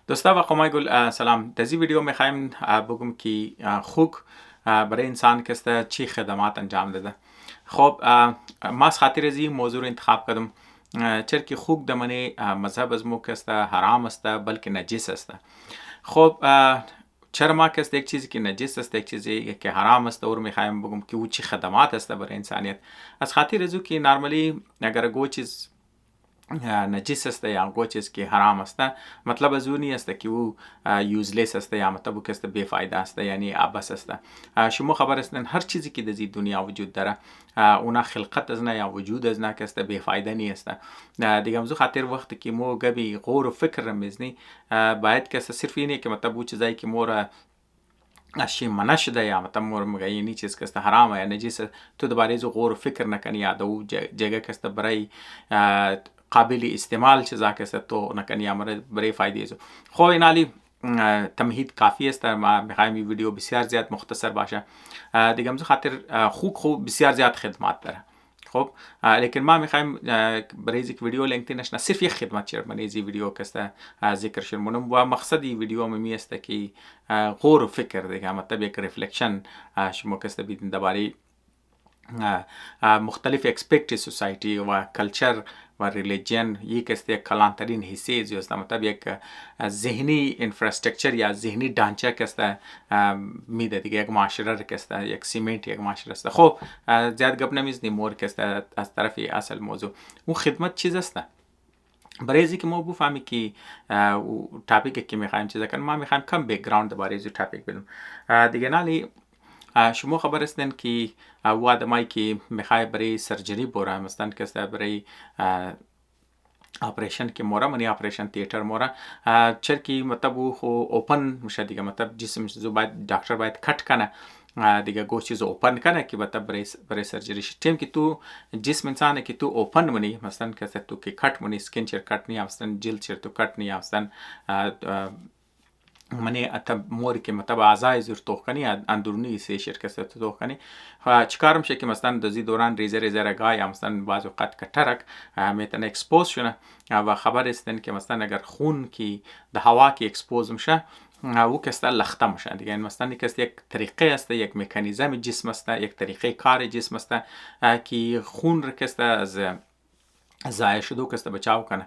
دوستا و خمای گل سلام. در این ویدیو میخوایم بگم که خوک برای انسان که چی خدمات انجام داده. خب ما از خاطر از این موضوع رو انتخاب کردم چرا که خوک در من مذهب از مو که حرام است بلکه نجس است. خب چرا ما که یک چیزی که نجس است، یک چیزی که حرام است اور میخوایم بگم که او چی خدمات است برای انسانیت. از خاطر از که نرمالی اگر گو چیز نجس است یا گو چیز که حرام است، مطلب از اون است که او یوزلیس است یا مطلب او که بے فایده است، یعنی عبث است. شما خبر هستین هر چیزی که در این دنیا وجود داره اونا خلقت از نه یا وجود از نه که بے فایده نیست. دیگه امزو خاطر وقتی که مو گبی غور و فکر رمیزنی باید که صرف اینه که مطلب او چیزایی که مو اشی منع شده یا مطلب مور مگه یعنی چیز که حرامه یا نجس تو دوباره زو غور و فکر نکنی یا دو جگه که برای قابل استعمال چیزا که تو نکنی یا برای فایده زو. خب این حالی تمهید کافی است. ما میخوایم این ویدیو بسیار زیاد مختصر باشه. دیگه امزو خاطر خوب بسیار زیاد خدمات داره. خب لیکن ما میخوایم برای یک ویدیو لینک نشنا صرف یک خدمت چیر من این ویدیو که ذکر شرمونم و مقصد این ویدیو می است که غور و فکر دیگه مطلب یک ریفلکشن شما که بیدین درباره مختلف اکسپکت سوسایتی و کلچر و ریلیجن یک است یک کلانترین حصه زیست مطلب یک ذهنی انفراسترکچر یا ذهنی ढांचा که است میده دیگه یک معاشره که است یک سیمنت یک معاشره است. خب زیاد گپ نمیزنیم مور که است از طرف اصل موضوع اون خدمت چیز است. برای اینکه ما بفهمیم که تاپیک که میخوایم چیزا کنیم ما میخوایم کم بک‌گراند درباره این تاپیک بدیم. دیگه نالی شما خبر هستین که او آدمایی که میخوای برای سرجری بره مثلا که برای آپریشن که مورا منی آپریشن تیاتر مورا چرا که مطلب او اوپن میشه دیگه مطلب جسم زو باید دکتر باید کٹ کنه دیگه گوش چیز اوپن کنه که مطلب برای سرجری شد. تیم که تو جسم انسانه که تو اوپن منی مثلا که تو که کٹ منی سکین چر کٹ نی مثلا جلد چر تو کٹ نی مثلا منی اتم مور که مطلب اعضای زور توخنی اندرونی سه شرکت تو توخنی چیکارم شه که مثلا در دوران ریزه رگای مثلا بعض وقت کترک میتونه اکسپوز شونه و خبر استن که مثلا اگر خون کی در هوا کی اکسپوز میشه او که است لخته میشه دیگه. این مثلا یک طریقه است، یک مکانیزم جسم است، یک طریقه کار جسم است که خون رو که از ضایع شدو که بچاو کنه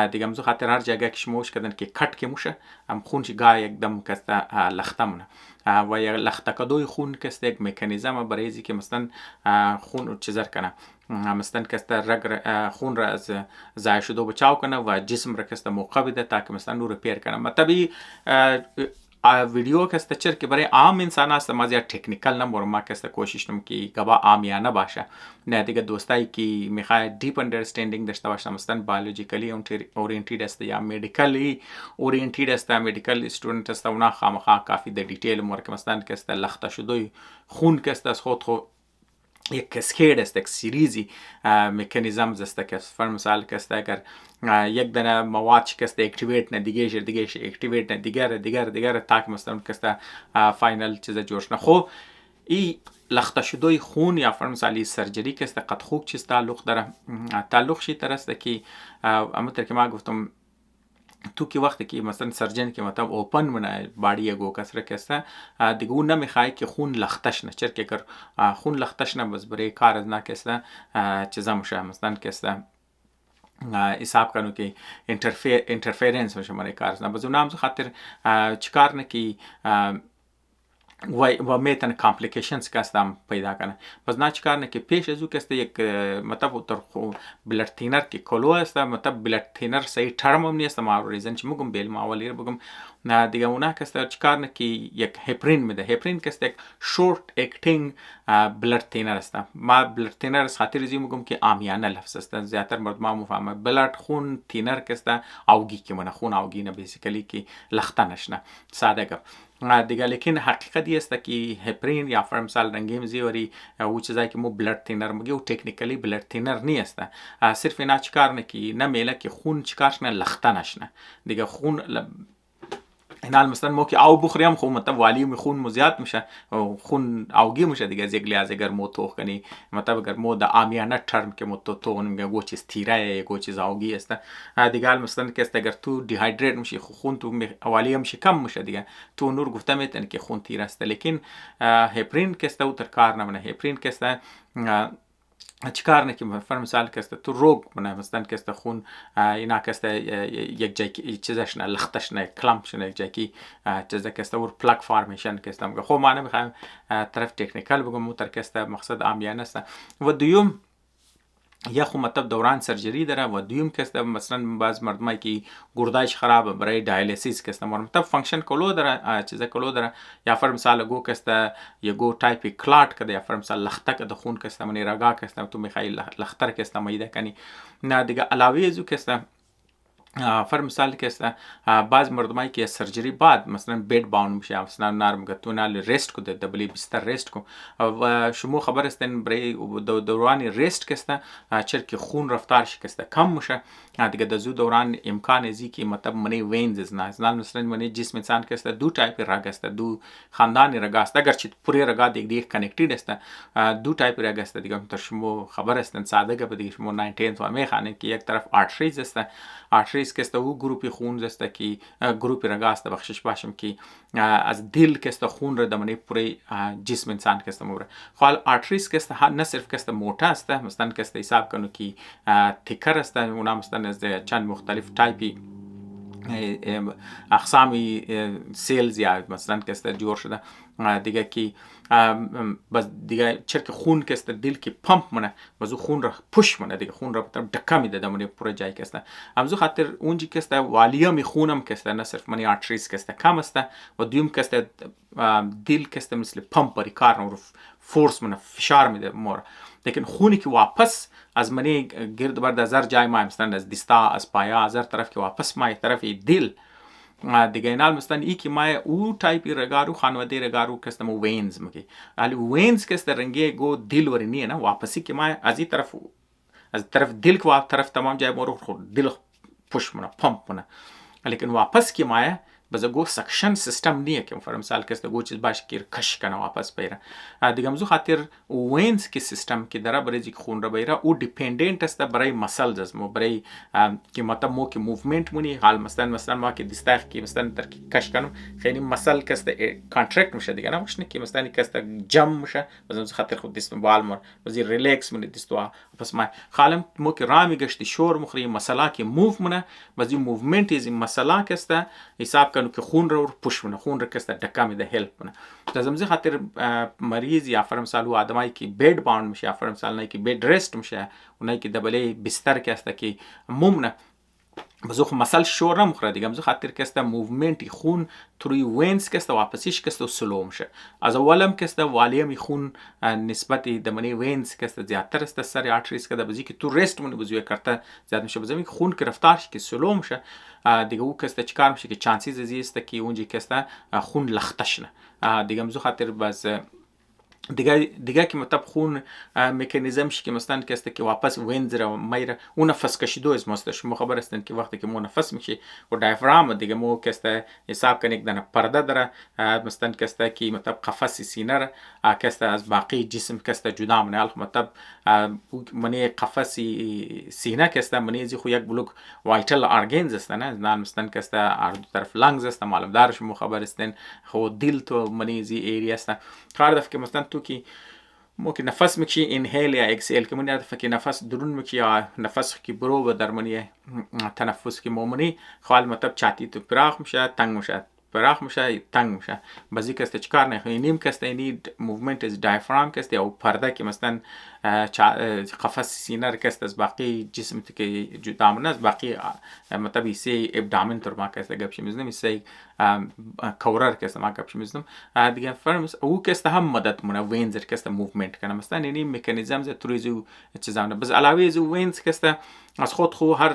دیگه. امزو خاطر هر جگه که شموش کردن که کٹ که موشه هم خون چی گاه یک دم که لخته مونه و یک لخته کدوی خون که یک مکانیزم برای ازی که مثلا خون چیزر کنه مثلا که رگ خون را از ضایع شدو بچاو کنه و جسم را که موقع بده تا که مثلا نور رپیر کنه. مطلبی ویدیو که است چرا که برای عام انسان است ما زیاد تکنیکال نمور ما که است کوشش نم که گبا عامیانه باشه نه دیگه دوستایی که میخوای دیپ اندرستندینگ داشته باشه مثلا بایولوژیکلی اورینتید است یا مدیکالی اورینتید است مدیکال استودنت است اونا خامخا کافی در دیتیل مور که مثلا که است لخته شده خون که است از خود یک کسکید است، یک سریزی مکانیزم است که فرض مثال که است اگر یک دانه مواد که است اکتیویت نه دیگه اکتیویت نه دیگر تا که مثلا که است فاینال چیز جوش نه. خب این لخته شده خون یا فرض مثال سرجری که است قد خوب چیز تعلق داره. تعلق شی تر است که همونطور که ما گفتم تو که وقتی که مثلا سرجن که مطلب اوپن منه باڈی گو کسره کسته دیگه اون نمیخوای که خون لختش نه چرا که اگر خون لختش نه بس برای کار از نه کسته چیزا مشه مثلا کسته حساب کنو که انترفیرنس میشه برای کار از نه بس اون هم خاطر چیکار نه که و میتونه کامپلیکیشنز که استم پیدا کنه. پس نه چیکار نه که پیش از او که است یک مطلب در بلد تینر که کلو است مطلب بلد تینر صحیح ترم هم نیست ما ریزن چی میگم بیل ما ولی بگم نه دیگه اونا که است چیکار نه که یک هپرین میده. هپرین که است یک شورت اکتینگ بلد تینر است. ما بلد تینر از خاطر زی میگم که عامیانه لفظ است زیاتر مرد ما مفهمه بلد خون تینر که است اوگی که من خون اوگی نه بیسیکلی که لخته نشنه ساده گپ دیگه. لیکن حقیقت است که هپرین یا فرض مثال رنگیم زیوری او چیزایی که مو بلد تینر میگه او تکنیکلی بلد تینر نیست. صرف اینا چیکار نه که نه میله که خون چیکارش نه لخته نشنه دیگه. خون اینال مثلا ما که آب بخوریم خب مطلب والیوم خون مو زیاد میشه و خون آوگی میشه دیگه، از یک لحاظ اگر مو توخ کنی مطلب اگر مو در عامیانه ترم که مو تو میگه گو چیز تیره گو چیز آوگی است دیگه. مثلا که است اگر تو دیهایدریت میشی خون تو والیوم کم میشه دیگه. تو نور گفته میتونی که خون تیره است، لیکن هپرین که است او تر کار نمونه. هپرین که است چیکار نکنه فر مثال که است تو روگ منه مثلا که است خون اینا که است یک جای چیزش نه لختش نه کلامپش نه یک جایی چیزا که است اور پلاک فارمیشن که است میگه. خب ما نمیخوایم طرف تکنیکال بگم، متر که است مقصد عامیانه است. و دوم یا خو مطلب دوران سرجری داره و دوم که است مثلا بعض مردمایی که گردایش خراب برای دیالیسیس که است مطلب فانکشن کلو داره چیزا کلو داره، یا فر مثال گو که است یا گو تایپی کلات کده، یا فر مثال لخته کده خون که است منی رگا که است تو میخوای لختر که است میده کنی نه دیگه. علاوه از او که است فر مثال که است بعض مردمایی که سرجری بعد مثلا بیت باوند میشه مثلا نرم گتونال رست کو دبلی بستر رست کو و شما خبر استن برای دوران رست که است چر که خون رفتارش که است کم میشه دیگه در زو دوران امکان ازی که مطلب منی وینز نه مثلا منی جسم انسان که است دو تایپ رگ است، دو خاندان رگ است، اگر چی پوری رگ دیگه کانکتد است دو تایپ رگ است دیگه. تر شما خبر استن ساده که دیگه شما 19 و میخوانید که یک طرف آرتریز است، آرتریز که است او گروپی خون است که گروپی رگ است بخشش باشم که از دل که است خون را دمنی پوری جسم انسان که است موره. خال آرتریز که است نه صرف که است موٹا است، مثلا که است حساب کنو که تکر است، اونا مثلا از چند مختلف تایپی اقسامی سیلز یا مثلا که است جور شده دیگه که بس دیگه چرک خون که است دل که پمپ منه بازو خون را پوش منه دیگه، خون را بطرف دکه میده دمونه پور جای که است. امزو خاطر اونجی که است والیوم خونم که است نه صرف منی آرتریز که است کم است و دیوم که است دل که است مثل پمپ باری کار رو فورس منه فشار میده مور، لیکن خونی که واپس از منی گرد برد از هر جای ما مثلا از دستا از پایا از هر طرف که واپس ما طرف دل دیگه اینال مثلا ای که ما او تایپی رگارو خانواده رگارو که است مو وینز میگی، ولی وینز که است رنگی گو دل ورنی نه واپسی که ما از این طرف از طرف دل که طرف تمام جای ما رو دل پوش منه پمپ منه، لیکن واپس که ما بز گو سکشن سیستم نیه که فر مثال که است گو چیز باش که کش کنه واپس بیره دیگه. مزو خاطر وینز که سیستم که داره برای که خون را بیره او دیپندنت است برای مسلز از مو برای که مطلب مو که موومنت مونی حال مثلا ما که دستاخ که مثلا در کش کنم خیلی مسل که است کانترکت میشه دیگه، نه که مثلا که است جم میشه بز خاطر خود دست بال مر بز ریلکس مونی دستوا پس ما خالم مو که رامی گشت شور مخری مسلا که موو مونه بز موومنت از مسلا که است حساب که خون رو پوش منه، خون رو که است دکه میده هلپ منه. لازم زی خاطر مریض یا فر مثال او آدمایی که بیت باوند میشه یا فر مثال نه که بیت رست میشه اونایی که دبلی بستر که است که ممنه بزو خو مسل شور نمخوره دیگه. مزو خاطر که است موومنت خون توی وینز که است واپسیش که است سلو میشه. از اولم که است والیم خون نسبت دمنی وینز که است زیادتر است سر آرتریز که بزی که تو رست مونه بزوی کرتا زیاد میشه بزمی که خون که رفتارش که سلو میشه دیگه او که است چیکار میشه که چانسیز زی است که اونجی که است خون لختش نه دیگه. مزو خاطر باز دیگه که مطلب خون مکانیزمش که مثلا که است که واپس وینز را میره اون نفس کشیدو از ماست. شما خبر هستین که وقتی که مو نفس میشه و دیافرام دیگه مو که است حساب کنید دنا پرده داره مثلا که است که مطلب قفس سینه را که است از باقی جسم که است جدا منه مطلب منی قفس سینه که است منی زی خو یک بلوک وایتال ارگنز است نه مثلا که است ار دو طرف لنگز است معلوم دار شما خبر هستین خو دل تو منی زی ایریا است کار دفت که مثلا تو که ممکن نفس میکشی اینهیل یا اکسیل که منی دفت که نفس درون میکشی یا نفس که برو و در منی تنفس که مومنی خال مطلب چاتی تو پراخ میشه تنگ میشه پراخ میشه تنگ میشه بازی که است چیکار نه نیم که است اینی موومنت از دیافرام که است یا پرده که مثلا قفس سینه که است از باقی جسم که جدا منه از باقی مطلب سی ابدامن تر ما که است گپش میزنم سی کورر که است ما گپش میزنم دیگه فرمس او که است هم مدد منه وینز که است موومنت کنه مثلا اینی مکانیزم ز ترویزو چیزانه بس علاوه از وینز که است از خود خو هر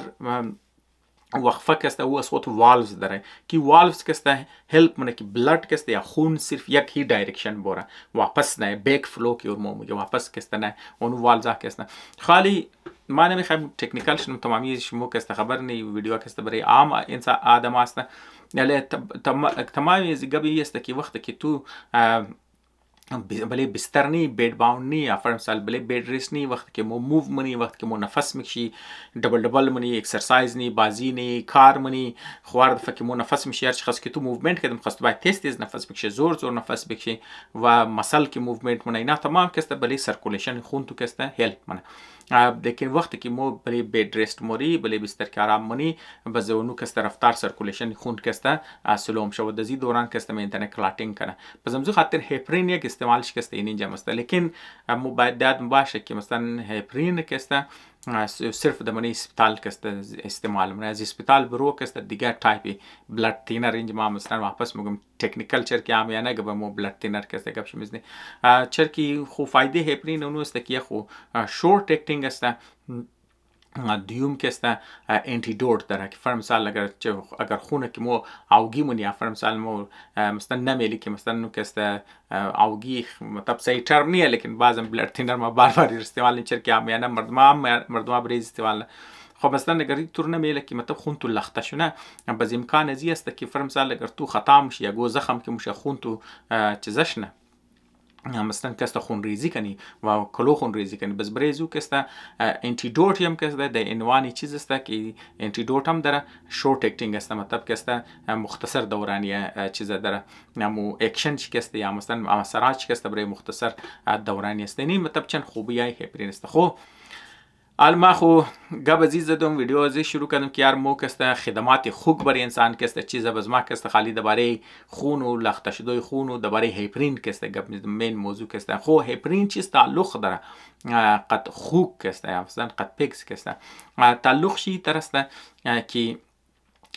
وقفه که است او از خود والوز داره که والوز که است هلپ منه که بلد که است یا خون صرف یک هی دایرکشن بره واپس نه بیک فلو که اون میگه واپس که است نه اون والوزا که است خالی ما نمیخوایم تکنیکال شنو تمامی شما که است خبر نه ویدیو که است برای عام انسان آدم است تمام گبی است که وقتی که تو بله بستر نی، بیڈ باؤنड نی، یا فر مثال بله بیڈ ریست نی، وقت که مو موو منی، وقت که مو نفس میکشی دبل منی، اکسرسایز نی، بازی نی، کار منی، خوار دفعه که مو نفس میشی، هرچی خواست که تو موومنت کدم خواست باید تیز نفس بکشی، زور نفس بکشی و مسل که موومنت منه اینا تمام کسته بله سرکولیشن خون تو کسته هلپ منه. لیکن وقتی که مو بله بیڈ ریست موری، بله بستر که آرام منی، بزونو کسته رفتار سرکولیشن خون کسته سلوم شود دزی دوران کسته مینتنه کلاتینگ کنه. پس امزو خاطر هپرین یک استعمالش کسته اینجا مسته، لیکن مو باید داد باشه که مثلا هپرین کسته صرف دمانی اسپیتال کسته استعمال منه. از اسپیتال برو کسته دیگر تایپی بلد تینر اینجا ما مثلا واپس مگم تکنیکل چرکی آمیانه گبه مو بلد تینر کسته گبش میزنی چرکی خو فایده هپرین اونو است که خو شورت اکتینگ است، دیوم که است انتیدوت داره که فرمسال اگر خونه که مو آوگی منی یا فرمسال مو مثلا نمیلی که مثلا نو که است آوگی مطلب صحیح ترم نیه، لیکن بعضا بلد تینر ما بار استعمال نچر که آمیانه مردم بریز استعمال. خب مثلا اگر طور نمیله که مطلب خون تو لخته شونه، باز امکان ازی است که فرمسال اگر تو خطا مشی یا گو زخم که مشه خون تو چیزش نه مثلا کسته خون ریزی کنی و کلو خون ریزی کنی، بس بریزو کسته انتیدوت هم کسته ده عنوانی چیز است که انتیدوت هم داره شورت اکتینگ است، مطلب کسته مختصر دورانی چیز داره، نمو اکشن چی کسته یا مثلا اثرات چی کسته برای مختصر دورانی است. این مطلب چند خوبی های هپرین است. خب ما خو گب ازی زدم ویدیو ازی شروع کردم که یار مو کسته خدمات خوب برای انسان کسته چیزا بز ما کسته خالی درباره خون و لخته شدوی خون و درباره هپرین کسته گپ مین موضوع کسته. خو هپرین چیز تعلق داره قد خوب کسته مثلا قد پیکس کسته تعلق شی ترسته که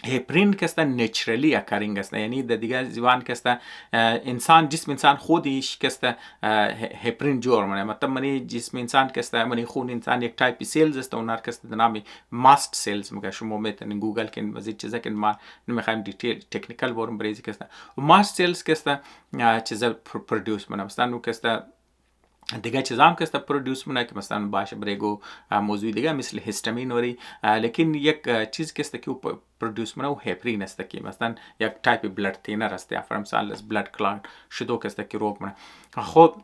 هپرین کسته نیچرلی اکرینگ است، یعنی در دیگه زبان کسته انسان جسم انسان خودش کسته هپرین جور منه، مطلب منی جسم انسان کسته منی خون انسان یک تایپی سیلز است اونار کسته نامی ماست سیلز مگه شما میتونین گوگل کن مزید چیزا که ما نمیخوایم دیتیل تکنیکال بورم بریزی کسته ماست سیلز کسته چیزا پرودوس منه. مثلا نو کسته دیگه چیزا هم کسته پرودوس منه که مثلا باشه بریگو موضوع دیگه مثل هیستامین وری، لیکن یک چیز کسته که پرودوس منه و هپرین است که مثلا یک تایپ بلد تینر است یا فرمسال از بلد کلات شدو کسته که روگ منه. خب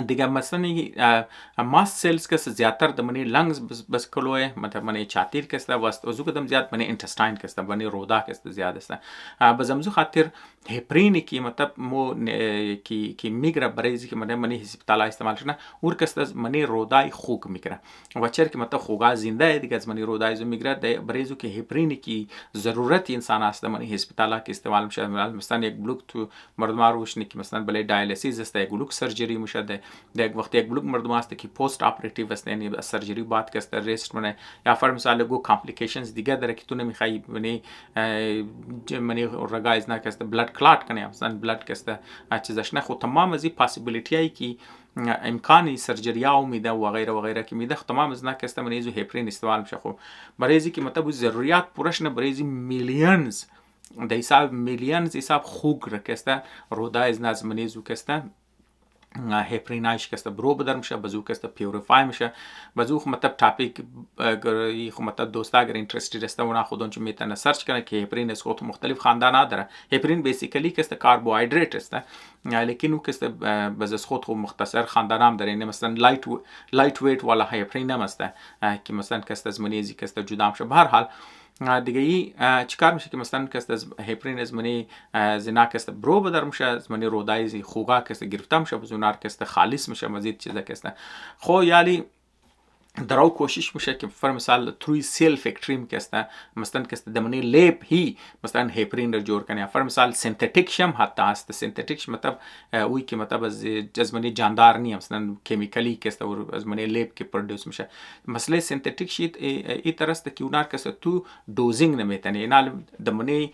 دیگه مثلا ماست سیلز کسته زیادتر دمانی لنگز بس کلوه، مطلب منی چاتیر کسته واسط وزو کدم زیاد منی انتستاین کسته منی رودا کسته زیاد است. بزمزو خاطر هپرینی که مطلب مو که میگره بریزی که منی هسپتال استعمال شنه اور کسته منی رودای خوک میگره و چر که مطلب خوگا زنده دیگه از منی رودای زو میگره بریزو که هپرینی که ضرورت انسان است منی هسپتال که استعمال میشه. مثلا یک بلوک تو مردم روشنی که مثلا بله دیالیسیس است یک بلوک سرجری میشه یک وقت یک بلوک مردم است که پست اپراتیو است، یعنی سرجری بعد که است ریست منه یا فر مثال گو کامپلیکیشنز دیگه داره که تو نمیخوای منی رگایز نه که است بلد کلات کنه مثلا بلد که است چیزش نه. خود تمام از این پاسیبیلیتی هایی که امکانی سرجری ها میده و غیره که میده تمام از نه که است منی زو هپرین استعمال میشه. خب برای اینکه مطلب ضروریات پورش نه برای میلیونز د حساب میلیونز حساب خوگ رکسته رودای از نظم زو کسته هپرینایش کسته برو بدر میشه بزو کسته پیوریفای میشه بزو خو مطلب تاپیک اگر خو مطلب دوستا اگر اینترستید است اونا خودون چه میتونه سرچ کنه که هپرین از خود مختلف خاندان داره. هپرین بیسیکلی کسته کربوهیدرات است، لیکن او کسته بز خود خو مختصر خاندان هم داره، مثلا لایت ویت والا هپرین هم است که مثلا کسته از منیزی کسته جدا میشه. به هر حال دیگه ای چیکار میشه که مثلا کست از هپرین از منی زنا کست برو بدر میشه، از منی رودای خوگا کست گرفته میشه بزونار کست خالص میشه مزید چیزا کست. خو یالی دراو کوشش میشه که فر مثال تروی سیلف اکتریم کسته مثلا کسته دمنی لیپ هی مثلا هپرین رو جور کنه، فر مثال سنتتیک شم حتی هست سنتتیک مطلب وی که مطلب از جزمنی جاندار نی مثلا کیمیکلی کسته و از منی لیپ که پرودوس میشه. مثلا سنتتیک شیت ای ترسته که اونار کسته تو دوزینگ نمیتنه اینا دمنی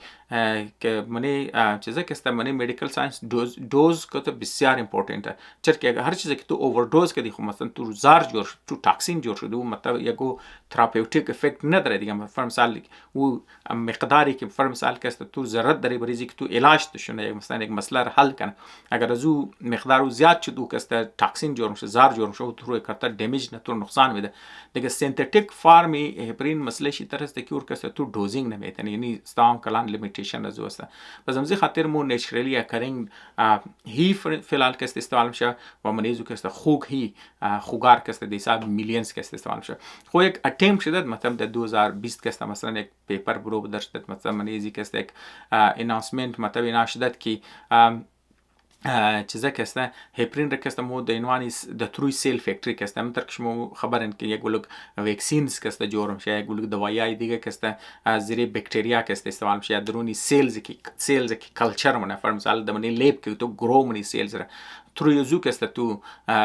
که منی چیزا کسته منی مدیکل ساینس دوز کته بسیار امپورتنت چرا که هر چیزی که تو اووردوز کردی خو مثلا تو زار جور تو تاکسین جور شده او مطلب یکو تراپیوتیک افکت نداره دیگه. فرض مثال او مقداری که فرض مثال که است تو ضرورت داری بریزی که تو علاج تشونه مثلا یک مسئله رو حل کنه، اگر از او مقدار زیاد شد او که است تاکسین جور میشه، زهر جور میشه، تو روی کارت دمیج نه تو نقصان میده دیگه. سنتتیک فارمی هپرین مسئله شی طرز که اور که است تو دوزینگ نمیتونی، یعنی استام کلان لیمیتیشن از است. پس همزی خاطر مو نیچرلی اکرینگ هی فعلا که است استعمال میشه و منیزو که است خوک هی خوگار که است دیسا میلیونز که است استعمال میشه. خو یک اتمپت شد مثلا در 2020 که است مثلا یک پیپر برو درشت مثلا منیزی که است یک اناونسمنت مثلا اینا شدت که چیزا که است هپرین را که است مو د عنوان د تروی سیل فکتوری که است همونطور که شما خبرن که یک گلوک وکسینز که است جور میشه، یک گلوک دوایای دیگه که است زیر بکتریا که است استعمال میشه درونی سیلز که کلچر منه. فرض مثال د منی لیب که تو گرو منی سیلز را تروی زو که است تو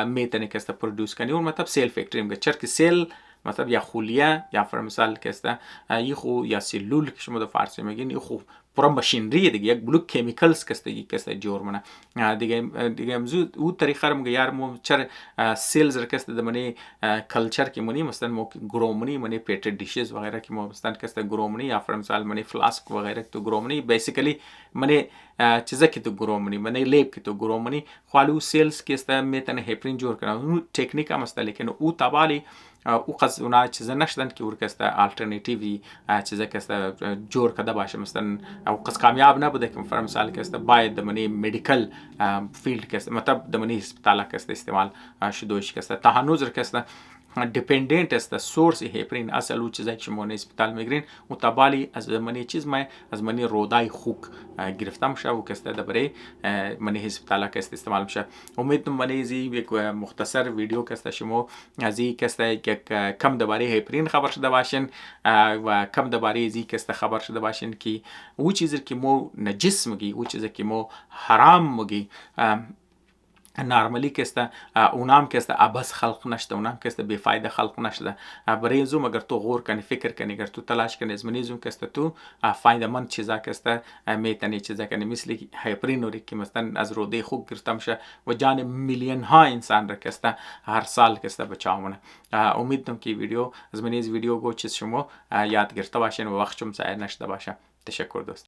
میتونی که است پرودوس کنی اون مطلب سیل فکتوری میگه. چرا که سیل مطلب یا خولیه یا فرض مثال که است یخو یا سلول که شما در فارسی میگین یخو پورا ماشینری دیگه، یک بلوک کیمیکلز که است جور منه دیگه امزو او طریقه رو میگه یار مو چر سیلز را که است دمنی کلچر کی منی مثلا مو گرومنی منی پیټ ډیشز وغیرہ کی مو مثلا که است گرومنی یا فرض مثال منی فلاسک وغیرہ تو گرومنی بیسیکلی منی چیزا کی تو گرومنی منی لیب کی تو گرومنی خالو سیلز کی است میتونه هپرین جور کنه. اون تکنیک هم است لیکن او تبالی او قصد اونا چیزا نشدن که ور که است آلترناتیوی چیزا که است جور کده باشه مثلا او قصد کامیاب نبوده که فرض مثال که است باید دمنی مدیکل فیلد که است مطلب دمنی هسپتال که است استعمال شدوش که است تا هنوز که است دیپندنت است سورس هپرین اصل او چیزایی که شما هسپتال میگیرین متبالی از منی چیز ما از منی رودای خوک گرفته میشه و که است درباره منی هسپتال که است استعمال میشه. امید منی زی یک مختصر ویدیو که است شما از این که است یک کم درباره هپرین خبر شده باشین و کم درباره زی که است خبر شده باشین که او چیزی که مو نجس میگی او چیزی که مو حرام میگی نارملی که است اونام که است عباس خلق نشده، اونام که است بیفایده خلق نشده. برای زوم اگر تو غور کنی فکر کنی اگر تو تلاش کنی از منیزم که است تو فایده مند چیزا که است میتونی چیزا کنی مثل هایپرینوری که مثلا از روده خوب گرفته میشه و جان میلیون ها انسان را که است هر سال که است بچاومونه. امید دارم که ویدیو از منیز ویدیو گو چیز شما یاد گرفته باشین و وقت شما ضایع نشده باشه. تشکر دوست.